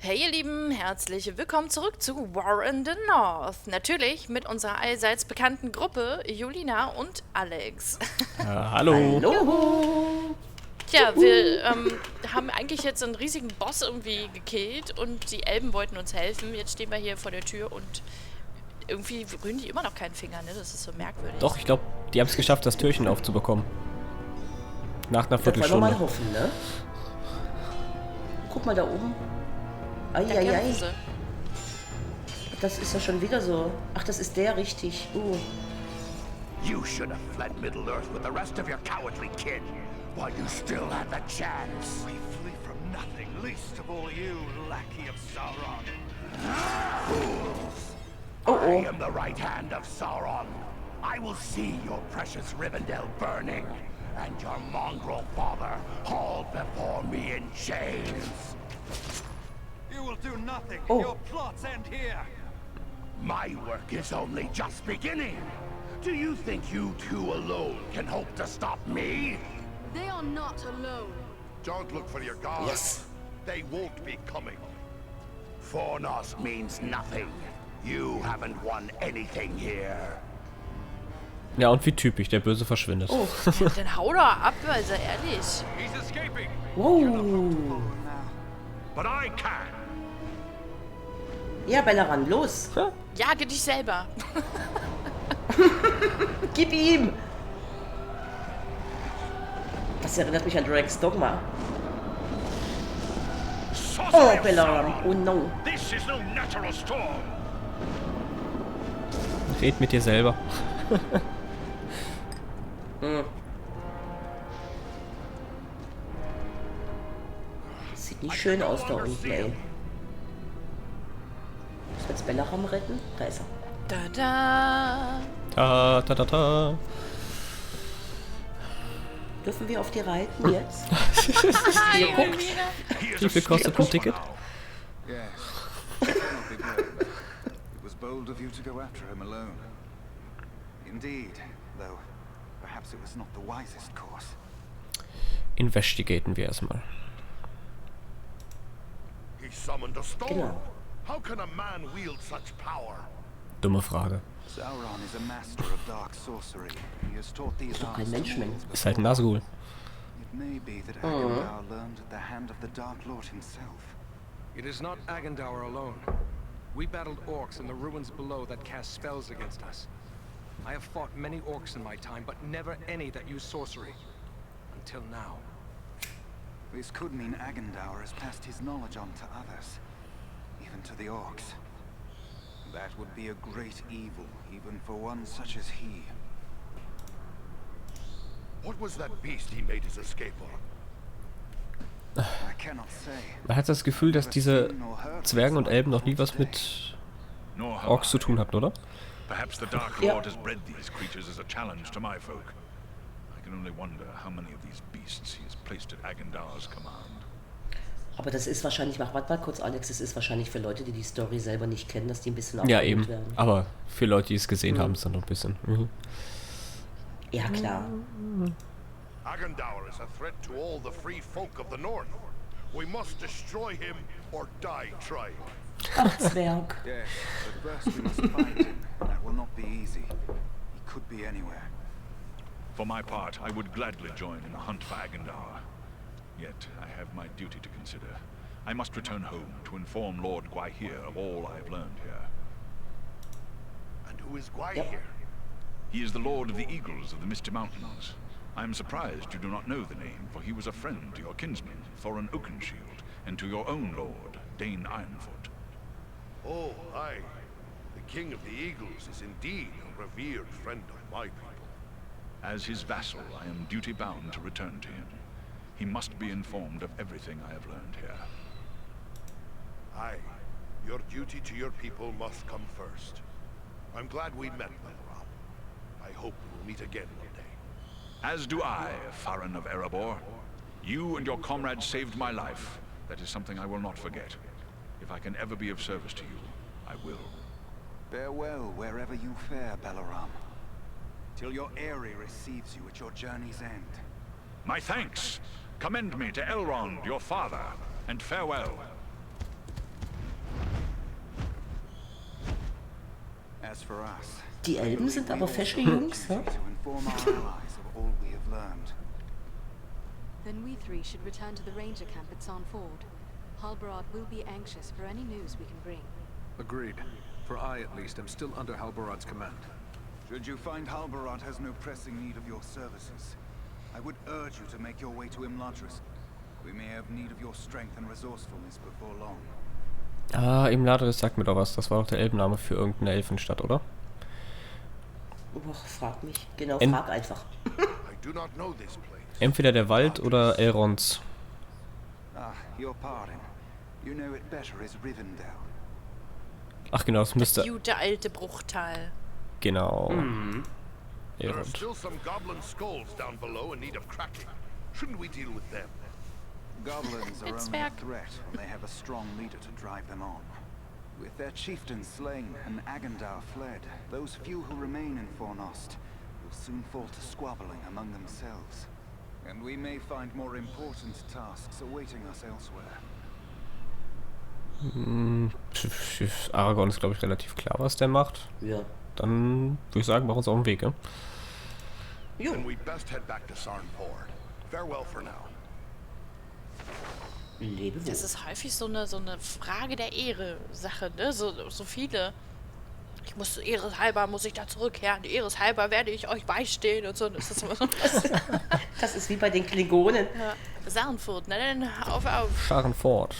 Hey ihr Lieben, herzlich willkommen zurück zu War in the North. Natürlich mit unserer allseits bekannten Gruppe Jolina und Alex. Hallo. Hallo! Tja, wir haben eigentlich jetzt einen riesigen Boss irgendwie gekillt und die Elben wollten uns helfen. Jetzt stehen wir hier vor der Tür und irgendwie rühren die immer noch keinen Finger, ne? Das ist so merkwürdig. Doch, ich glaube, die haben es geschafft, das Türchen aufzubekommen. Nach einer Das wollen wir Viertelstunde. mal hoffen, ne? Guck mal da oben. Da kämpfen Eieiei. sie. Das ist ja schon wieder so. Ach, das ist der richtig. You should have fled Middle-earth with the rest of your cowardly kid, while you still had the chance. We flee from nothing, least of all you, lackey of Sauron. I am the right hand of Sauron. I will see your precious Rivendell burning, and your mongrel father hauled before me in chains. You will do nothing. Oh. Your plots end here. My work is only just beginning. Do you think you two alone can hope to stop me? They are not alone. Don't look for your guards. Yes. They won't be coming. Fornos means nothing. You haven't won anything here. Ja, und wie typisch, der Böse verschwindet. Oh. Dann hau doch ab, also ehrlich. He's escaping. Wow. But I can. Ja, Belleran, los. Jage dich selber. Gib ihm. Das erinnert mich an Drake's Dogma. Oh, Belleran. Oh no. This is no natural storm. Red mit dir selber. Das sieht nicht schön aus da unten, ey. Müssen wir jetzt Belleran retten? Da ist er. Da da. Ta ta ta ta. Dürfen wir auf die reiten jetzt? Ihr guckt. Wie viel kostet ein Ticket? Yes. Not be good. It was bold of you to go after him alone. Indeed, though perhaps it was not the wisest course. Investigaten wir erstmal. He summoned a storm. Genau. How can a man wield such power? Dumme Frage. Sauron is a master of dark sorcery. He has taught these arts Kein to Mensch mehr. mortals Ist halt ein before. Nazgul. It may be that Agamotto learned at the hand of the Dark Lord himself. It is not Agandaur alone. We battled orcs in the ruins below that cast spells against us. I have fought many orcs in my time, but never any that use sorcery. Until now. This could mean Agandaur has passed his knowledge on to others, even to the orcs. That would be a great evil, even for one such as he. What was that beast he made his escape on? I cannot say. Man hat das Gefühl, dass diese Zwergen und Elben noch nie was mit Orks zu tun hatten, oder? Perhaps the Dark Lord has bred these creatures as a challenge to my folk. I can only wonder how many of these beasts he has placed at Agandaur's command. Aber das ist wahrscheinlich, warte mal kurz, Alex, das ist wahrscheinlich für Leute, die die Story selber nicht kennen, dass die ein bisschen Ja, abgeholt eben. werden. Aber für Leute, die es gesehen haben, ist es dann noch ein bisschen. Ja, klar. Agandaur is a threat to all the free folk of the north. We must destroy him or die trying. Ach, Zwerg. Yes, but first we must find him. That will not be easy. He could be anywhere. For my part, I would gladly join in the hunt for Agandaur. Yet I have my duty to consider. I must return home to inform Lord Gwaihir of all I have learned here. And who is Gwaihir? Yep. He is the Lord of the Eagles of the Misty Mountains. I am surprised you do not know the name, for he was a friend to your kinsman, Thorin Oakenshield, and to your own lord, Dane Ironfoot. Oh, aye. The King of the Eagles is indeed a revered friend of my people. As his vassal, I am duty-bound to return to him. He must be informed of everything I have learned here. Aye. Your duty to your people must come first. I'm glad we met, Belleran. I hope we'll meet again one day. As do I, Farron of Erebor. You and your comrades saved my life. That is something I will not forget. If I can ever be of service to you, I will. Farewell wherever you fare, Belleran. Till your Eyrie receives you at your journey's end. My thanks! Commend me to Elrond, your father, and farewell. As for us, Die Elben sind aber fesche Jungs, to ne? inform our allies of all we have learned. Then we three should return to the ranger camp at San Ford. Halbarad will be anxious for any news we can bring. Agreed. For I, at least, am still under Halbarad's command. Should you find Halbarad has no pressing need of your services, I would urge you to make your way to Imladris. We may have need of your strength and resourcefulness before long. Ah, Imladris sagt mir doch was. Das war doch der Elbenname für irgendeine Elfenstadt, oder? Och, frag mich. Genau, En- frag einfach. I do not know this place. Entweder der Wald oder Elrons. Ah, your pardon. You know it better as Rivendell. Ach genau, das müsste... Gute alte Bruchtal. Genau. There are Elrond. still some goblin skulls down below in need of cracking. Shouldn't we deal with them? Goblins are It's only a back. threat when they have a strong leader to drive them on. With their chieftain slain and Agendar fled, those few who remain in Fornost will soon fall to squabbling among themselves. And we may find more important tasks awaiting us elsewhere. Aragorn ist, glaube ich, relativ klar, was der macht. Ja. Dann würde ich sagen, machen wir uns auf den Weg, ja? Jo. Then we'd best head back to Sarnford. Farewell for now. Lebe wohl. Das ist häufig so eine Frage der Ehre-Sache, ne? So viele. Ich muss Ehreshalber, muss ich da zurückkehren. Ehreshalber werde ich euch beistehen und so. Das ist immer so. Das ist wie bei den Klingonen. Ja. Sarnfurt, ne? Dann auf. Scharenford.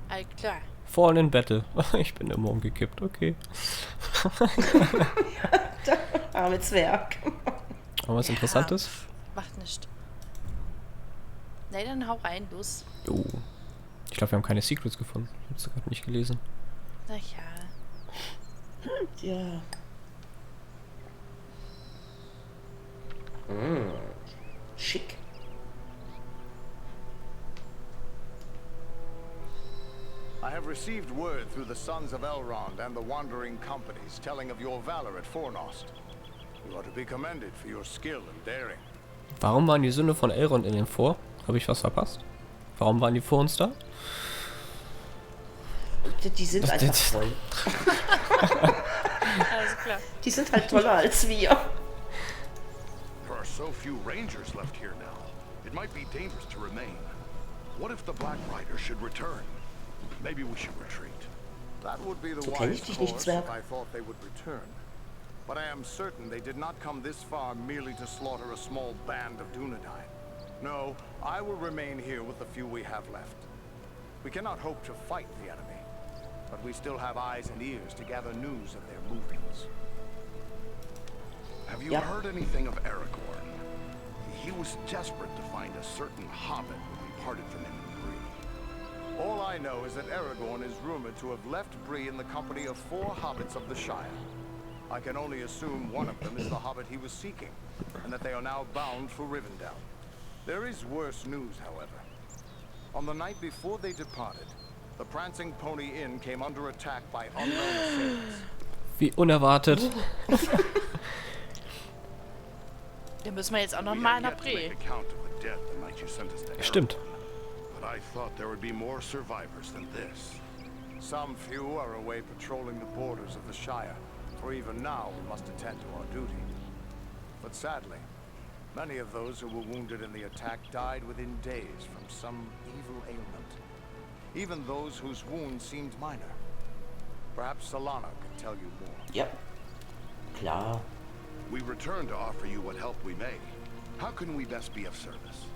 All klar. Fallen in Battle. Ich bin immer umgekippt, okay. Arme Zwerg. Aber was Interessantes? Macht nichts. Ne, dann hau rein, los. Oh. Ich glaube, wir haben keine Secrets gefunden. Ich habe es gerade nicht gelesen. Na ja. Ja. Schick. I have received word through the sons of Elrond and the wandering companies telling of your valor at Fornost. You are to be commended for your skill and daring. Warum waren die Söhne von Elrond in dem Vor? Habe ich was verpasst? Warum waren die vor uns da? Die sind einfach toll. Alles klar. Die sind halt toller als wir. There are so few rangers left here now. It might be dangerous to remain. What if the Black Riders should return? Maybe we should retreat. That would be the So kenn wise ich dich nicht, course Zwerg. if I thought they would return. But I am certain they did not come this far merely to slaughter a small band of Dunedain. No, I will remain here with the few we have left. We cannot hope to fight the enemy, but we still have eyes and ears to gather news of their movements. Have you Yep. heard anything of Aragorn? He was desperate to find a certain hobbit when we parted from him in Bree. All I know is that Aragorn is rumored to have left Bree in the company of 4 hobbits of the Shire. I can only assume one of them is the hobbit he was seeking, and that they are now bound for Rivendell. There is worse news, however. On the night before they departed, the Prancing Pony Inn came under attack by unknown assailants. Wie unerwartet. Dann müssen wir jetzt auch noch We mal have nach yet to make Bree. account of the death the night you sent us to Stimmt. Aragorn. But I thought there would be more survivors than this. Some few are away patrolling the borders of the Shire, for even now we must attend to our duty. But sadly, many of those who were wounded in the attack died within days from some evil ailment. Even those whose wounds seemed minor. Perhaps Solana could tell you more. Ja. Klar. We return to offer you what help we may. How can we best be of service?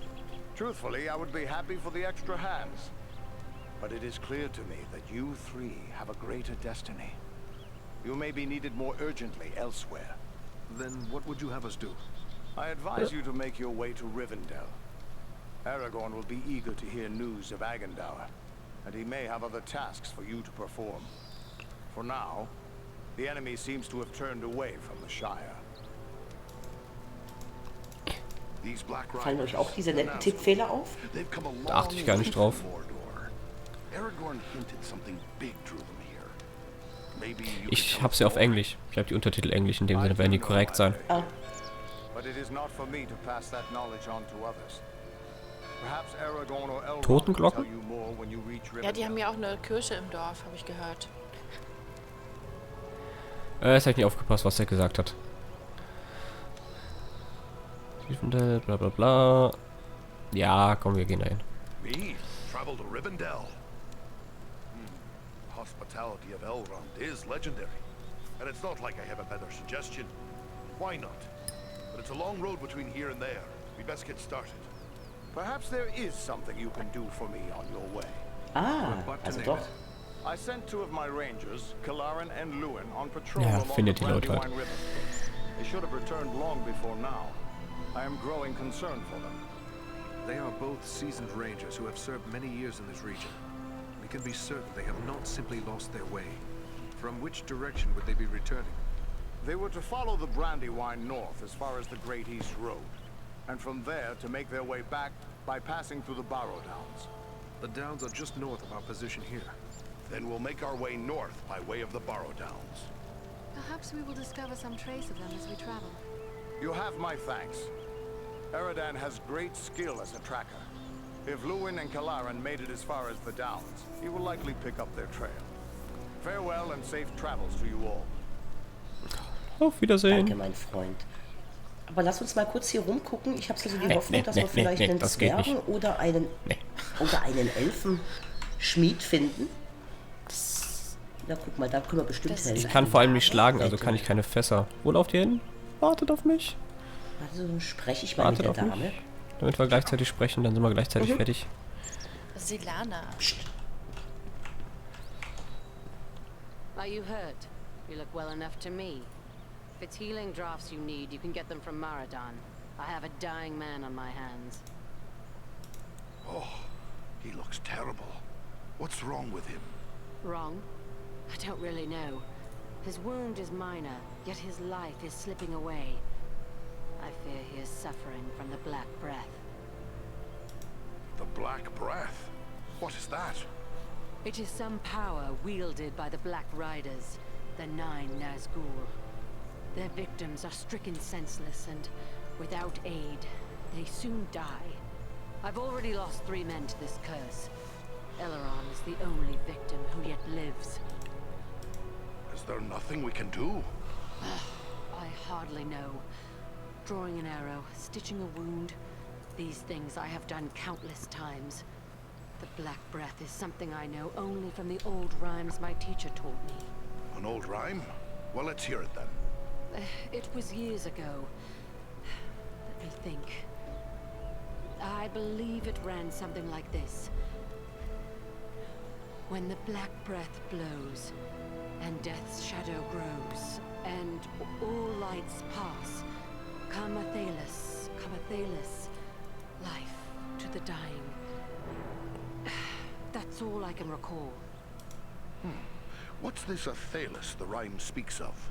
Truthfully, I would be happy for the extra hands. But it is clear to me that you 3 have a greater destiny. You may be needed more urgently elsewhere. Then what would you have us do? I advise you to make your way to Rivendell. Aragorn will be eager to hear news of Agendour, and he may have other tasks for you to perform. For now, the enemy seems to have turned away from the Shire. These Black Fallen euch auch Riders, diese netten Tippfehler auf? they've come a long Da achte ich gar nicht way drauf. from Mordor. Aragorn hinted something big drew them here. Maybe you Ich could habe sie tell auf us more. Englisch. Ich habe die Untertitel Englisch, in dem Sinne werden die korrekt sein. Ah. But it is not for me to pass that knowledge on to others. Perhaps Aragorn or Elrond will Totenglocken? tell you more when you reach Ja, die haben Rivendell. ja auch eine Kirche im Dorf, habe ich gehört. Jetzt habe ich nicht aufgepasst, was er gesagt hat. Bla bla bla. Ja, komm, wir gehen dahin. Me? Travel to Rivendell? Hospitality of Elrond is legendary. And it's not like I have a better suggestion. Why not? But it's a long road between here and there. We best get started. Perhaps there is something you can do for me on your way. Ah, also doch. I sent 2 of my rangers, Kehren and Luin, on patrol Ja, along the findet die Leute halt. Brandywine River. They should have returned long before now. I am growing concerned for them. They are both seasoned rangers who have served many years in this region. We can be certain they have not simply lost their way. From which direction would they be returning? They were to follow the Brandywine north as far as the Great East Road, and from there to make their way back by passing through the Barrow Downs. The downs are just north of our position here. Then we'll make our way north by way of the Barrow Downs. Perhaps we will discover some trace of them as we travel. You have my thanks. Eridan has great skill as a tracker. If Luin and Kehren made it as far as the Downs, he will likely pick up their trail. Farewell and safe travels to you all. Auf Wiedersehen. Danke, mein Freund. Aber lass uns mal kurz hier rumgucken. Ich habe so die Hoffnung, dass wir vielleicht einen Zwergen oder einen Elfenschmied finden. Ja, guck mal, da können wir bestimmt helfen. Ich kann vor allem nicht schlagen, also kann ich keine Fässer. Wo lauft ihr hin? Wartet auf mich. Also spreche ich mal mit der Dame. Mich, damit wir gleichzeitig sprechen, dann sind wir gleichzeitig fertig. Silana. Are you hurt? You look well enough to me. If it's healing drafts you need, you can get them from Maradan. I have a dying man on my hands. Oh, he looks terrible. What's wrong with him? Wrong? I don't really know. His wound is minor, yet his life is slipping away. I fear he is suffering from the Black Breath. The Black Breath? What is that? It is some power wielded by the Black Riders, the 9 Nazgûl. Their victims are stricken senseless, and without aid, they soon die. I've already lost 3 men to this curse. Elrond is the only victim who yet lives. Is there nothing we can do? I hardly know. Drawing an arrow, stitching a wound. These things I have done countless times. The Black Breath is something I know only from the old rhymes my teacher taught me. An old rhyme? Well, let's hear it then. It was years ago. Let me think. I believe it ran something like this. When the Black Breath blows, and death's shadow grows, and all lights pass, come Athelas, life to the dying. That's all I can recall. What's this Athelas the rhyme speaks of?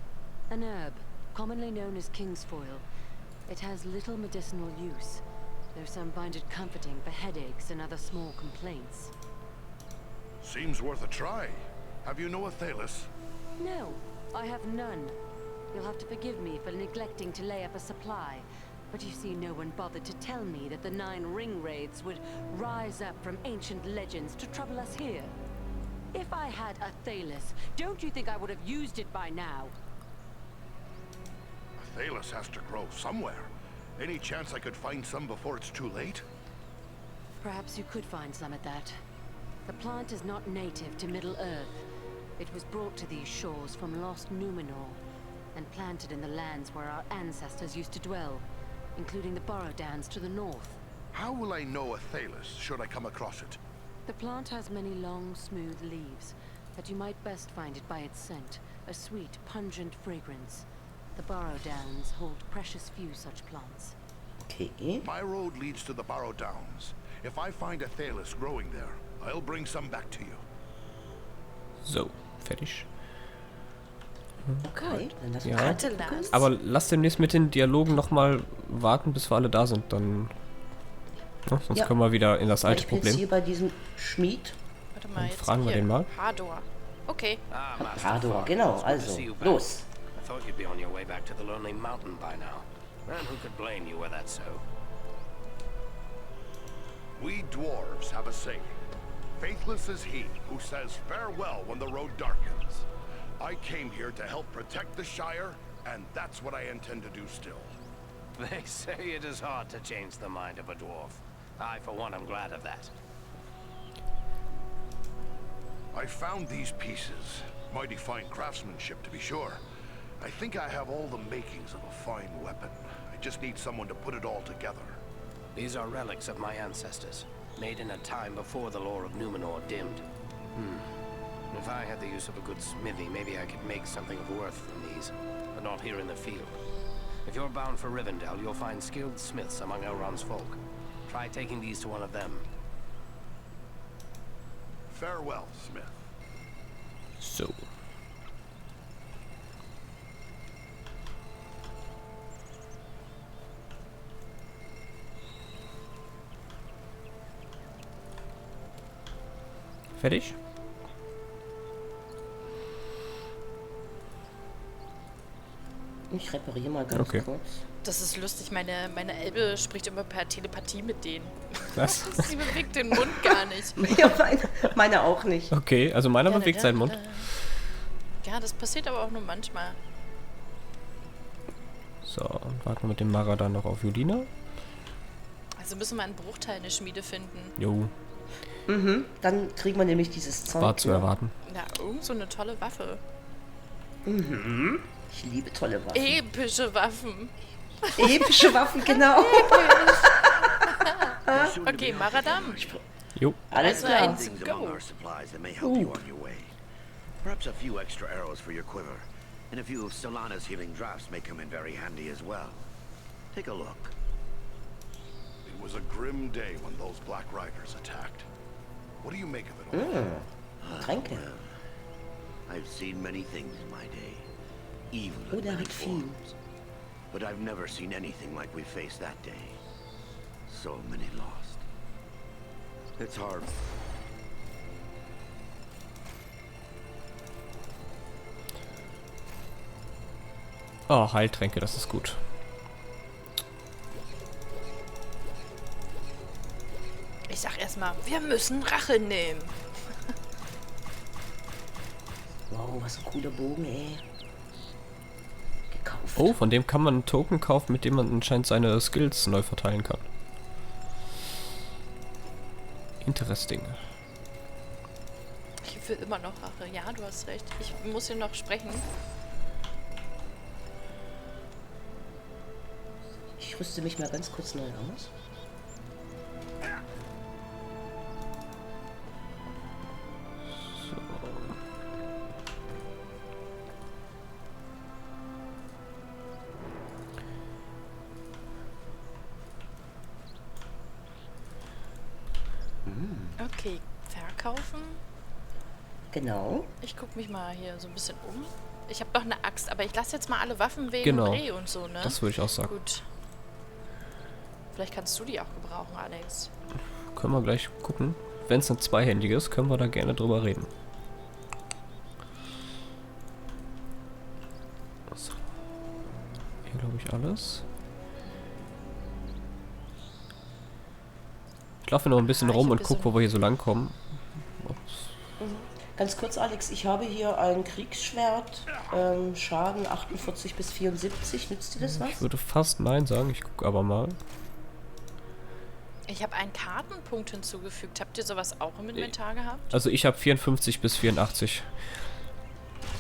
An herb, commonly known as kingsfoil. It has little medicinal use, though some find it comforting for headaches and other small complaints. Seems worth a try. Have you no Athelas? No, I have none. You'll have to forgive me for neglecting to lay up a supply. But you see, no one bothered to tell me that the 9 ring wraiths would rise up from ancient legends to trouble us here. If I had Athelas, don't you think I would have used it by now? Athelas has to grow somewhere. Any chance I could find some before it's too late? Perhaps you could find some at that. The plant is not native to Middle-earth. It was brought to these shores from lost Numenor, and planted in the lands where our ancestors used to dwell, including the Barrow Downs to the north. How will I know Athelas, should I come across it? The plant has many long, smooth leaves, but you might best find it by its scent, a sweet, pungent fragrance. The Barrow Downs hold precious few such plants. Okay. My road leads to the Barrow Downs. If I find Athelas growing there, I'll bring some back to you. So, fertig. Okay, dann lass uns Ja, gucken. aber lass demnächst mit den Dialogen nochmal warten, bis wir alle da sind, dann... Ja, sonst Ja. können wir wieder in das alte Ich bin jetzt Problem. hier bei diesem Schmied. Warte mal, Dann jetzt fragen wir hier. den mal. Hador. Okay. Hador, genau, also, los. I thought you'd be on your way back to the Lonely Mountain by now. And who could blame you were that so? We dwarves have a saying. Faithless is he who says farewell when the road darkens. I came here to help protect the Shire, and that's what I intend to do still. They say it is hard to change the mind of a dwarf. I, for one, am glad of that. I found these pieces. Mighty fine craftsmanship, to be sure. I think I have all the makings of a fine weapon. I just need someone to put it all together. These are relics of my ancestors, made in a time before the lore of Numenor dimmed. If I had the use of a good smithy, maybe I could make something of worth from these, but not here in the field. If you're bound for Rivendell, you'll find skilled smiths among Elrond's folk. Try taking these to one of them. Farewell, Smith. So. Fertig? Ich repariere mal ganz kurz. Das ist lustig, meine Elbe spricht immer per Telepathie mit denen. Was? Sie bewegt den Mund gar nicht. Ja, meine auch nicht. Okay, also meiner bewegt seinen Mund. Ja, das passiert aber auch nur manchmal. So, und warten wir mit dem Mara dann noch auf Jolina. Also müssen wir einen Bruchteil in der Schmiede finden. Jo. Dann kriegen wir nämlich dieses Zeug. War zu erwarten. Ja, irgend so eine tolle Waffe. Ich liebe tolle Waffen. Epische Waffen. Epische Waffen, genau. Okay, Maradam. Jo. Alles klar. Go. Perhaps a few extra arrows for your quiver, and a few of Solana's healing drafts may come in very handy as well. Take a look. It was a grim day when those Black Riders attacked. What do you make of it all? Tränke. I've seen many things in my day, evil Oh, in der many hat viel. forms, but I've never seen anything like we faced that day. So many lost. It's hard. Oh, Heiltränke, das ist gut. Ich sag erstmal, wir müssen Rache nehmen. Wow, was ein cooler Bogen, ey. Gekauft. Oh, von dem kann man einen Token kaufen, mit dem man anscheinend seine Skills neu verteilen kann. Interesting. Ich will immer noch Rache. Ja, du hast recht. Ich muss hier noch sprechen. Ich rüste mich mal ganz kurz neu aus. Okay, verkaufen. Genau. Ich guck mich mal hier so ein bisschen um. Ich habe noch eine Axt, aber ich lasse jetzt mal alle Waffen wegen Reh und so, ne? Das würde ich auch sagen. Gut. Vielleicht kannst du die auch gebrauchen, Alex. Können wir gleich gucken. Wenn es eine zweihändige ist, können wir da gerne drüber reden. So. Hier glaube ich alles. Ich laufe noch ein bisschen rum und gucke, wo wir hier so lang kommen. Ganz kurz, Alex, ich habe hier ein Kriegsschwert, Schaden 48 bis 74. Nützt dir das was? Ich würde fast nein sagen, ich gucke aber mal. Ich habe einen Kartenpunkt hinzugefügt. Habt ihr sowas auch im Inventar gehabt? Also ich habe 54 bis 84.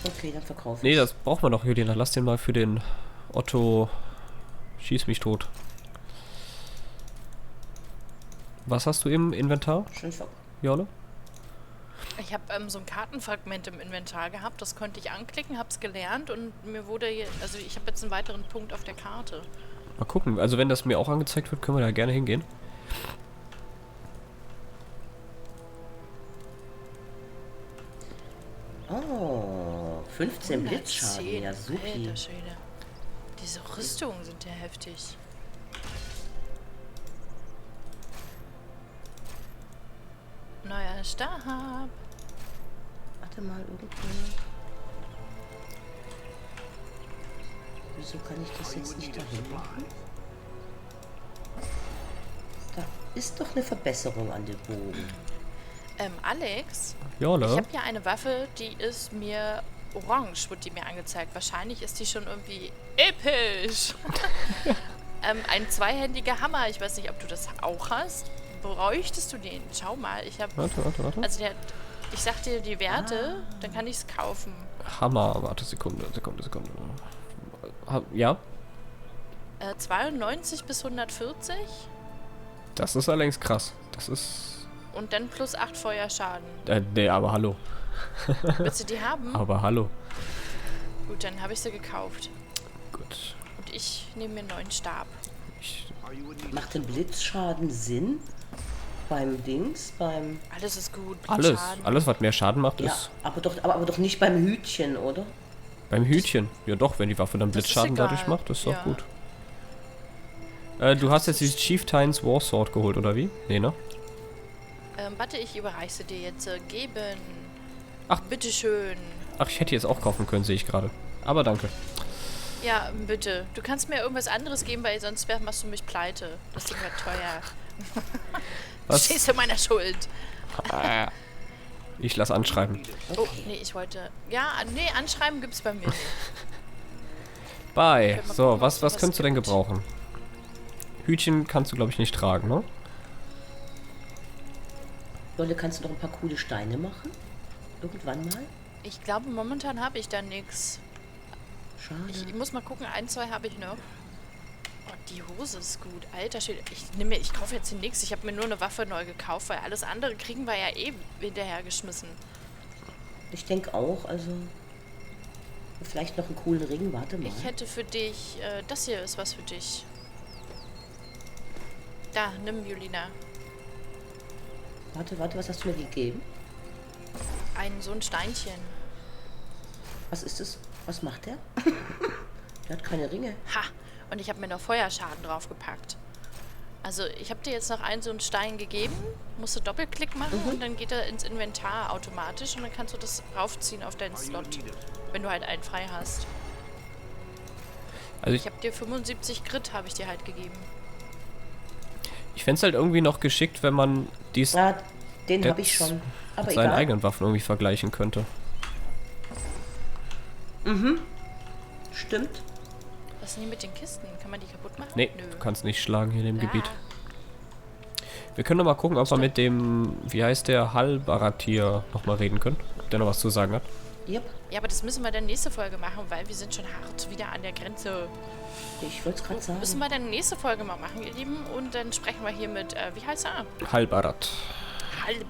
Okay, dann verkaufe ich. Nee, das braucht man doch, Jolina. Lass den mal für den Otto schieß mich tot. Was hast du im Inventar, Jorle? Ich habe so ein Kartenfragment im Inventar gehabt. Das konnte ich anklicken, habe es gelernt und mir wurde... Also ich habe jetzt einen weiteren Punkt auf der Karte. Mal gucken. Also wenn das mir auch angezeigt wird, können wir da gerne hingehen. Oh, 15 Blitzschaden, ja super. Alter Schwede. Diese Rüstungen sind ja heftig. Neuer Stab. Warte mal, irgendwo. Wieso kann ich das jetzt nicht dahin machen? Da ist doch eine Verbesserung an dem Bogen. Alex, Jorle? ich habe hier eine Waffe, die ist mir orange, wurde die mir angezeigt. Wahrscheinlich ist die schon irgendwie episch. Ein zweihändiger Hammer. Ich weiß nicht, ob du das auch hast. Bräuchtest du den? Schau mal, ich habe... Warte. Also ich sag dir die Werte, dann kann ich es kaufen. Hammer, warte, Sekunde. Ja? 92 bis 140. Das ist allerdings krass. Das ist... Und dann plus 8 Feuerschaden. Nee, aber hallo. Willst du die haben? Aber hallo. Gut, dann habe ich sie gekauft. Gut. Und ich nehme mir einen neuen Stab. Macht denn Blitzschaden Sinn? Beim Dings? Alles ist gut. Alles, was mehr Schaden macht, ja, ist... aber doch nicht beim Hütchen, oder? Beim Hütchen? Ja doch, wenn die Waffe dann Blitzschaden dadurch macht, ist doch gut. Du hast jetzt die Chieftain's Warsword geholt, oder wie? Nee, ne? Warte, ich überreiche sie dir jetzt. Geben. Ach. Bitteschön. Ach, ich hätte jetzt auch kaufen können, sehe ich gerade. Aber danke. Ja, bitte. Du kannst mir irgendwas anderes geben, weil sonst machst du mich pleite. Das Ding wird teuer. Was? Stehst du meiner Schuld? Ich lass anschreiben. Oh, nee, ich wollte... Ja, nee, anschreiben gibt's bei mir nicht. Bye. So, was könntest du denn gebrauchen? Hütchen kannst du, glaube ich, nicht tragen, ne? Jolle, kannst du noch ein paar coole Steine machen? Irgendwann mal? Ich glaube, momentan habe ich da nichts. Schade. Ich muss mal gucken, 1, 2 habe ich noch. Oh, die Hose ist gut. Alter Schwede. Ich kaufe jetzt hier nichts. Ich habe mir nur eine Waffe neu gekauft, weil alles andere kriegen wir ja eh hinterhergeschmissen. Ich denke auch, also... Vielleicht noch einen coolen Ring, warte mal. Ich hätte für dich... das hier ist was für dich. Da, nimm, Jolina. Warte, was hast du mir gegeben? So ein Steinchen. Was ist das? Was macht der? Der hat keine Ringe. Ha! Und ich habe mir noch Feuerschaden draufgepackt. Also ich habe dir jetzt noch so einen Stein gegeben, musst du Doppelklick machen und dann geht er ins Inventar automatisch und dann kannst du das raufziehen auf deinen Slot, wenn du halt einen frei hast. Also ich habe dir 75 Grit, habe ich dir halt gegeben. Ich fände es halt irgendwie noch geschickt, wenn man dies... Ja, den habe ich schon. Aber mit seinen eigenen Waffen irgendwie vergleichen könnte. Mhm. Stimmt. Was ist denn hier mit den Kisten? Kann man die kaputt machen? Nee, Nö. Du kannst nicht schlagen hier in dem Gebiet. Wir können noch mal gucken, ob wir mit dem, wie heißt der, Halbarat hier noch mal reden können. Ob der noch was zu sagen hat. Yep. Ja, aber das müssen wir dann nächste Folge machen, weil wir sind schon hart wieder an der Grenze. Ich wollte es gerade sagen. Müssen wir dann nächste Folge mal machen, ihr Lieben. Und dann sprechen wir hier mit, wie heißt er? Halbarat. Ich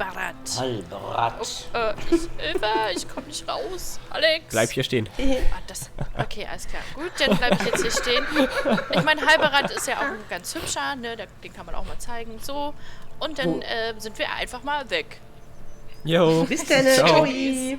komme nicht raus. Alex. Bleib hier stehen. Okay, alles klar. Gut, dann bleibe ich jetzt hier stehen. Ich meine, Halbarat ist ja auch ein ganz hübscher, ne? Den kann man auch mal zeigen. So. Und dann sind wir einfach mal weg. Jo. Bis dann. Ciao. Ciao.